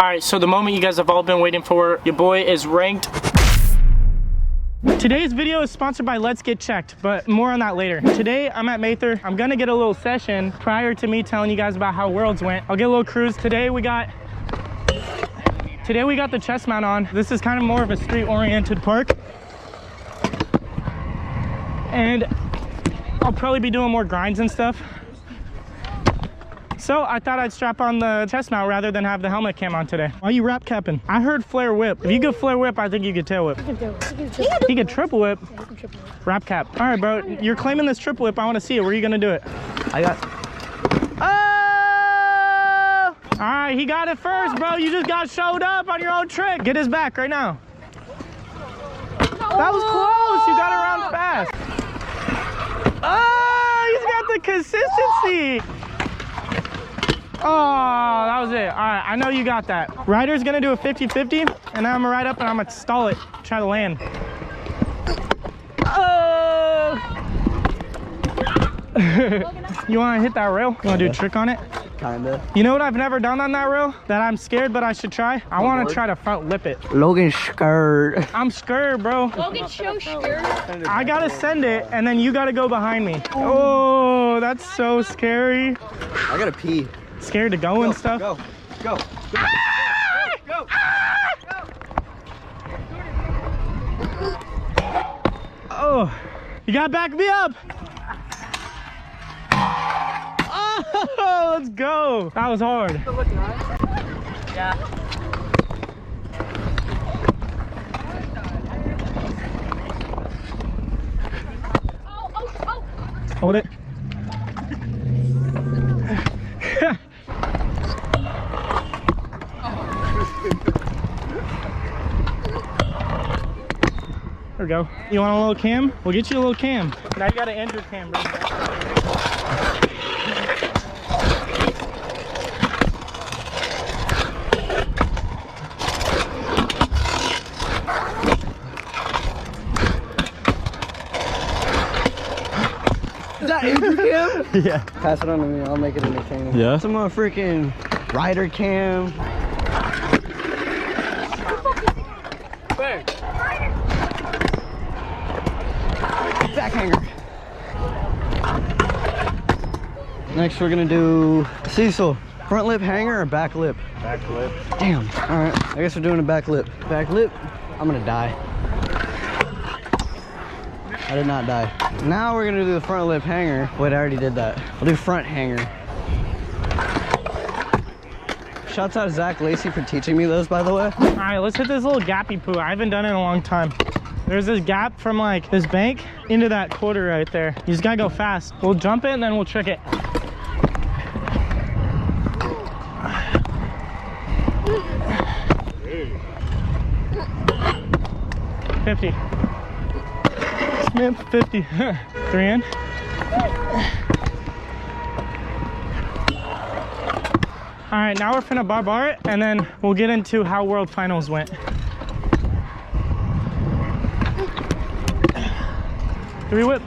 All right, so the moment you guys have all been waiting for, your boy is ranked. Today's video is sponsored by Let's Get Checked, but more on that later. Today, I'm at Mather. I'm gonna get a little session prior to me telling you guys about how Worlds went. I'll get a little cruise. Today we got the chest mount on. This is kind of more of a street-oriented park. And I'll probably be doing more grinds and stuff. So I thought I'd strap on the chest mount rather than have the helmet cam on today. Why are you wrap capping? I heard flare whip. If you could flare whip, I think you could tail whip. He could triple whip. Wrap cap. All right, bro. You're claiming this triple whip. I want to see it. Where are you gonna do it? I got. Oh! All right, he got it first, bro. You just got showed up on your own trick. Get his back right now. That was close. You got around fast. Oh, he's got the consistency. Oh, that was it. All right, I know you got that. Ryder's gonna do a 50-50, and then I'm gonna ride up and I'm gonna stall it, try to land. Oh! You wanna hit that rail? You wanna do a trick on it? Kinda. You know what I've never done on that rail that I'm scared but I should try? I wanna try to front lip it. Logan's scared. I'm scared, bro. Logan's so scared. I gotta send it, and then you gotta go behind me. Oh, that's so scary. I gotta pee. Scared to go and stuff? Go. Go. Oh, you gotta back me up. Oh, let's go. That was hard. Yeah. Hold it. There we go. You want a little cam? We'll get you a little cam. Now you got an Andrew cam, bro. Is that Andrew cam? Yeah. Pass it on to me. I'll make it entertaining. Yeah. Some freaking rider cam. Back hanger. Next we're gonna do Cecil. Front lip hanger or back lip? Back lip. Damn. Alright. I guess we're doing a back lip. Back lip. I'm gonna die. I did not die. Now we're gonna do the front lip hanger. Wait, I already did that. I'll do front hanger. Shouts out to Zach Lacey for teaching me those, by the way. All right, let's hit this little gappy poo. I haven't done it in a long time. There's this gap from like this bank into that quarter right there. You just gotta go fast. We'll jump it and then we'll trick it. $50. Smith, 50. 3 in. All right, now we're finna bar it, and then we'll get into how World Finals went. Three whip.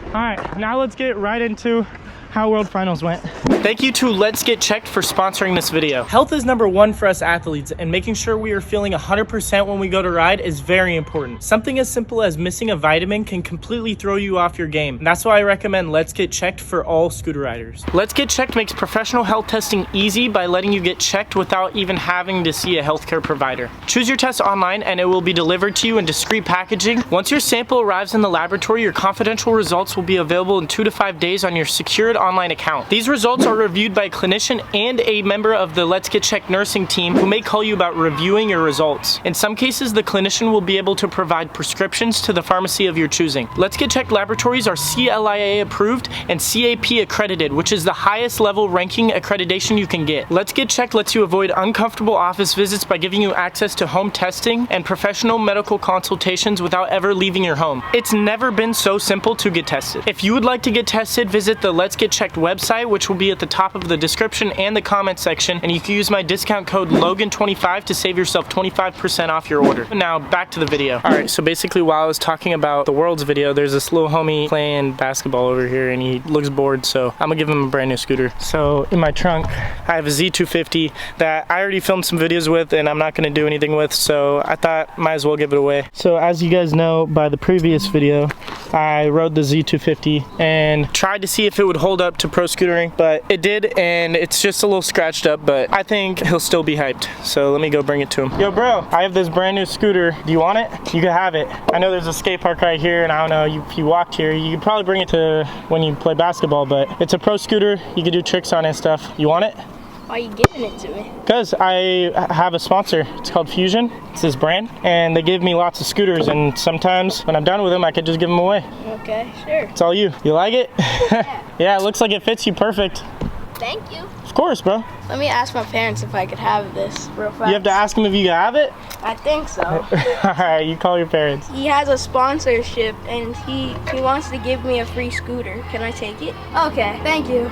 All right, now let's get right into how World Finals went. Thank you to Let's Get Checked for sponsoring this video. Health is #1 for us athletes, and making sure we are feeling 100% when we go to ride is very important. Something as simple as missing a vitamin can completely throw you off your game. And that's why I recommend Let's Get Checked for all scooter riders. Let's Get Checked makes professional health testing easy by letting you get checked without even having to see a healthcare provider. Choose your test online and it will be delivered to you in discreet packaging. Once your sample arrives in the laboratory, your confidential results will be available in 2 to 5 days on your secured online account. These results are reviewed by a clinician and a member of the Let's Get Checked nursing team who may call you about reviewing your results. In some cases, the clinician will be able to provide prescriptions to the pharmacy of your choosing. Let's Get Checked laboratories are CLIA approved and CAP accredited, which is the highest level ranking accreditation you can get. Let's Get Checked lets you avoid uncomfortable office visits by giving you access to home testing and professional medical consultations without ever leaving your home. It's never been so simple to get tested. If you would like to get tested, visit the Let's Get Get Checked website, which will be at the top of the description and the comment section, and you can use my discount code Logan25 to save yourself 25% off your order. Now back to the video. All right, so basically while I was talking about the Worlds video, there's this little homie playing basketball over here and he looks bored, so I'm gonna give him a brand new scooter. So in my trunk, I have a Z250 that I already filmed some videos with and I'm not gonna do anything with, so I thought might as well give it away. So as you guys know by the previous video, I rode the Z250 and tried to see if it would hold up to pro scootering, but it did, and it's just a little scratched up, but I think he'll still be hyped. So let me go bring it to him. Yo bro, I have this brand new scooter. Do you want it? You can have it. I know there's a skate park right here, and I don't know, if you walked here, you could probably bring it to when you play basketball, but it's a pro scooter. You can do tricks on it and stuff. You want it? Why are you giving it to me? Because I have a sponsor. It's called Fuzion. It's this brand, and they give me lots of scooters, and sometimes when I'm done with them, I could just give them away. Okay, sure. It's all you. You like it? Yeah. Yeah, it looks like it fits you perfect. Thank you. Of course, bro. Let me ask my parents if I could have this real fast. You have to ask them if you can have it? I think so. All right, you call your parents. He has a sponsorship and he wants to give me a free scooter. Can I take it? Okay, thank you.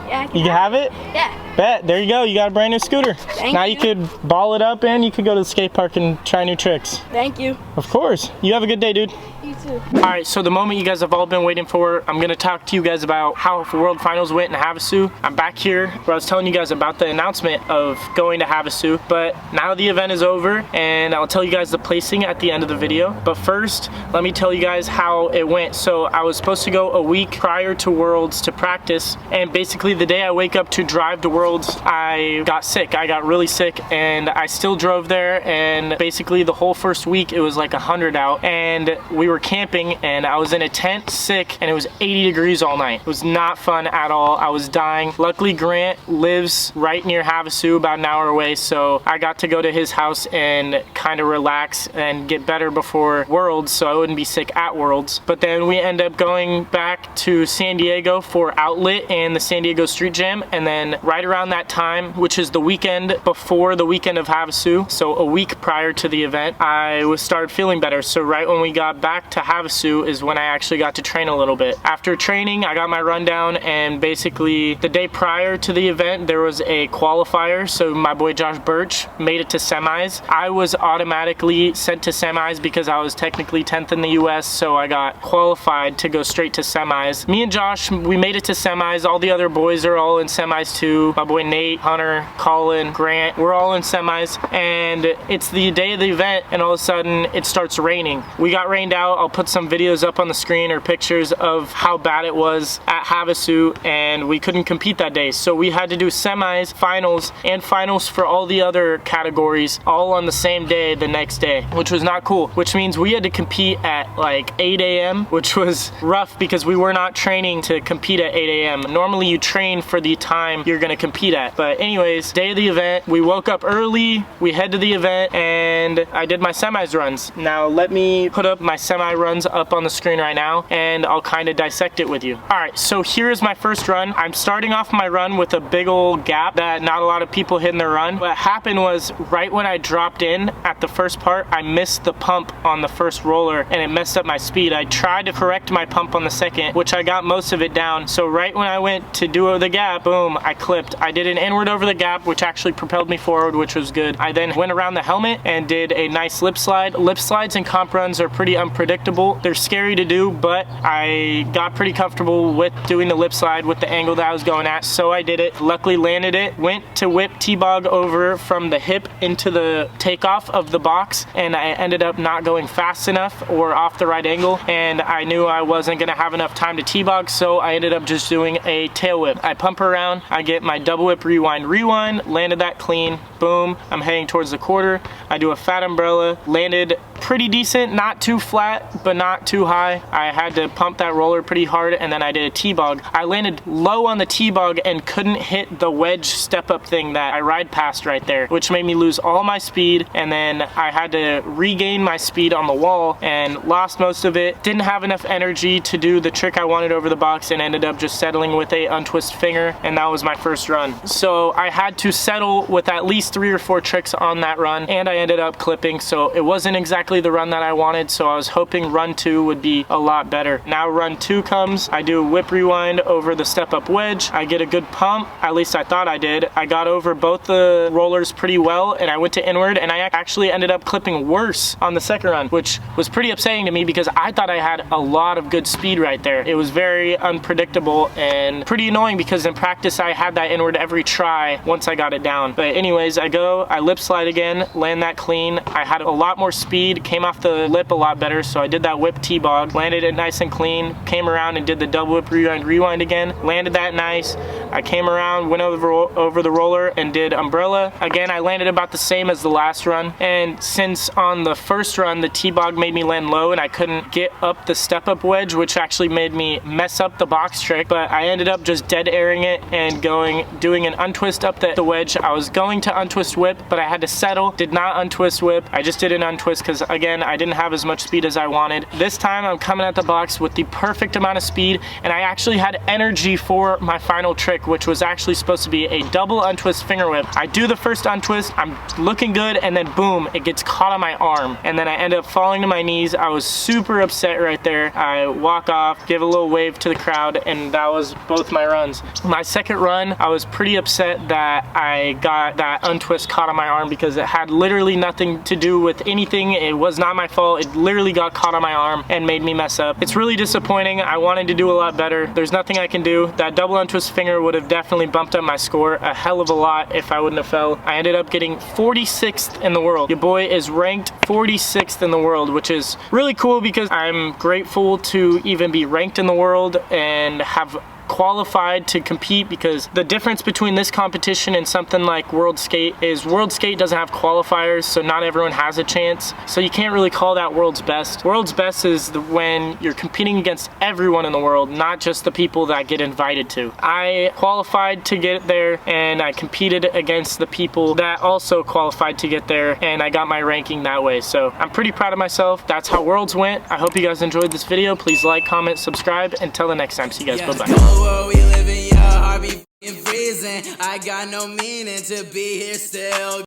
Yeah, I can You can have it? Yeah. Bet. There you go. You got a brand new scooter. Thank now you. you could ball it up and you could go to the skate park and try new tricks. Thank you. Of course. You have a good day, dude. You too. All right, so the moment you guys have all been waiting for, I'm gonna talk to you guys about how World Finals went in Havasu. I'm back here where I was telling you guys about the announcement of going to Havasu, but now the event is over and I'll tell you guys the placing at the end of the video. But first, let me tell you guys how it went. So I was supposed to go a week prior to Worlds to practice, and basically the day I wake up to drive to Worlds, I got sick. I got really sick and I still drove there, and basically the whole first week it was like 100 out, and we were camping and I was in a tent sick and it was 80 degrees all night. It was not fun at all. I was dying. Luckily Grant lives right near Havasu, about an hour away, so I got to go to his house and kind of relax and get better before Worlds so I wouldn't be sick at Worlds. But then we end up going back to San Diego for Outlet and the San Diego Street Jam, and then right around that time, which is the weekend before the weekend of Havasu, so a week prior to the event, I started feeling better. So right when we got back to Havasu is when I actually got to train a little bit. After training, I got my rundown, and basically the day prior to the event there was a qualifier, so my boy Josh Birch made it to semis. I was automatically sent to semis because I was technically 10th in the US, so I got qualified to go straight to semis. Me and Josh, we made it to semis. All the other boys are all in semis too. My boy Nate, Hunter, Colin, Grant, we're all in semis, and it's the day of the event and all of a sudden it starts raining. We got rained out. I'll put some videos up on the screen or pictures of how bad it was at Havasu, and we couldn't compete that day. So we had to do semis, finals, and finals for all the other categories all on the same day the next day, which was not cool, which means we had to compete at like 8 a.m., which was rough because we were not training to compete at 8 a.m. Normally you train for the time you're gonna compete at. But anyways, day of the event, we woke up early, we head to the event, and I did my semis runs. Now let me put up my semi runs up on the screen right now and I'll kind of dissect it with you. All right, so here's my first run. I'm starting off my run with a big old gap that not a lot of people hit in their run. What happened was right when I dropped in at the first part, I missed the pump on the first roller and it messed up my speed. I tried to correct my pump on the second, which I got most of it down. So right when I went to do the gap, boom, I clipped. I did an inward over the gap, which actually propelled me forward, which was good. I then went around the helmet and did a nice lip slide. Lip slides and comp runs are pretty unpredictable. They're scary to do, but I got pretty comfortable with doing the lip slide with the angle that I was going at, so I did it. Luckily landed it. Went to whip T-bog over from the hip into the takeoff of the box, and I ended up not going fast enough or off the right angle, and I knew I wasn't gonna have enough time to T-bog, so I ended up just doing a tail whip. I pump around, I get my double whip rewind, landed that clean, boom, I'm heading towards the quarter. I do a fat umbrella, landed pretty decent, not too flat, but not too high. I had to pump that roller pretty hard, and then I did a T-bog. I landed low on the T-bog and couldn't hit the wedge step-up thing that I ride past right there, which made me lose all my speed, and then I had to regain my speed on the wall and lost most of it. Didn't have enough energy to do the trick I wanted over the box and ended up just settling with a untwist finger, and that was my first run. So I had to settle with at least 3 or 4 tricks on that run, and I ended up clipping, so it wasn't exactly exactly the run that I wanted, so I was hoping run 2 would be a lot better. Now run 2 comes, I do a whip rewind over the step up wedge. I get a good pump, at least I thought I did. I got over both the rollers pretty well, and I went to inward, and I actually ended up clipping worse on the second run, which was pretty upsetting to me because I thought I had a lot of good speed right there. It was very unpredictable and pretty annoying because in practice I had that inward every try once I got it down. But anyways, I lip slide again, land that clean. I had a lot more speed, came off the lip a lot better, so I did that whip T-bog, landed it nice and clean, came around and did the double whip rewind again, landed that nice. I came around, went over the roller and did umbrella. Again, I landed about the same as the last run, and since on the first run the T-bog made me land low and I couldn't get up the step up wedge, which actually made me mess up the box trick, but I ended up just dead airing it and doing an untwist up the wedge. I was going to untwist whip, but I had to settle, did not untwist whip. I just did an untwist because again, I didn't have as much speed as I wanted. This time I'm coming at the box with the perfect amount of speed, and I actually had energy for my final trick, which was actually supposed to be a double untwist finger whip. I do the first untwist, I'm looking good, and then boom, it gets caught on my arm, and then I end up falling to my knees. I was super upset right there. I walk off, give a little wave to the crowd, and that was both my runs. My second run, I was pretty upset that I got that untwist caught on my arm because it had literally nothing to do with anything. It was not my fault. It literally got caught on my arm and made me mess up. It's really disappointing. I wanted to do a lot better. There's nothing I can do. That double untwist finger would have definitely bumped up my score a hell of a lot if I wouldn't have fell. I ended up getting 46th in the world. Your boy is ranked 46th in the world, which is really cool because I'm grateful to even be ranked in the world and have qualified to compete, because the difference between this competition and something like World Skate is World Skate doesn't have qualifiers, so not everyone has a chance, so you can't really call that world's best. World's best is when you're competing against everyone in the world, not just the people that get invited to. I qualified to get there, and I competed against the people that also qualified to get there, and I got my ranking that way, so I'm pretty proud of myself. That's how Worlds went. I hope you guys enjoyed this video. Please like, comment, subscribe. Until the next time, see you guys. Bye-bye. World we live in, your heart be freezing. I got no meaning to be here still.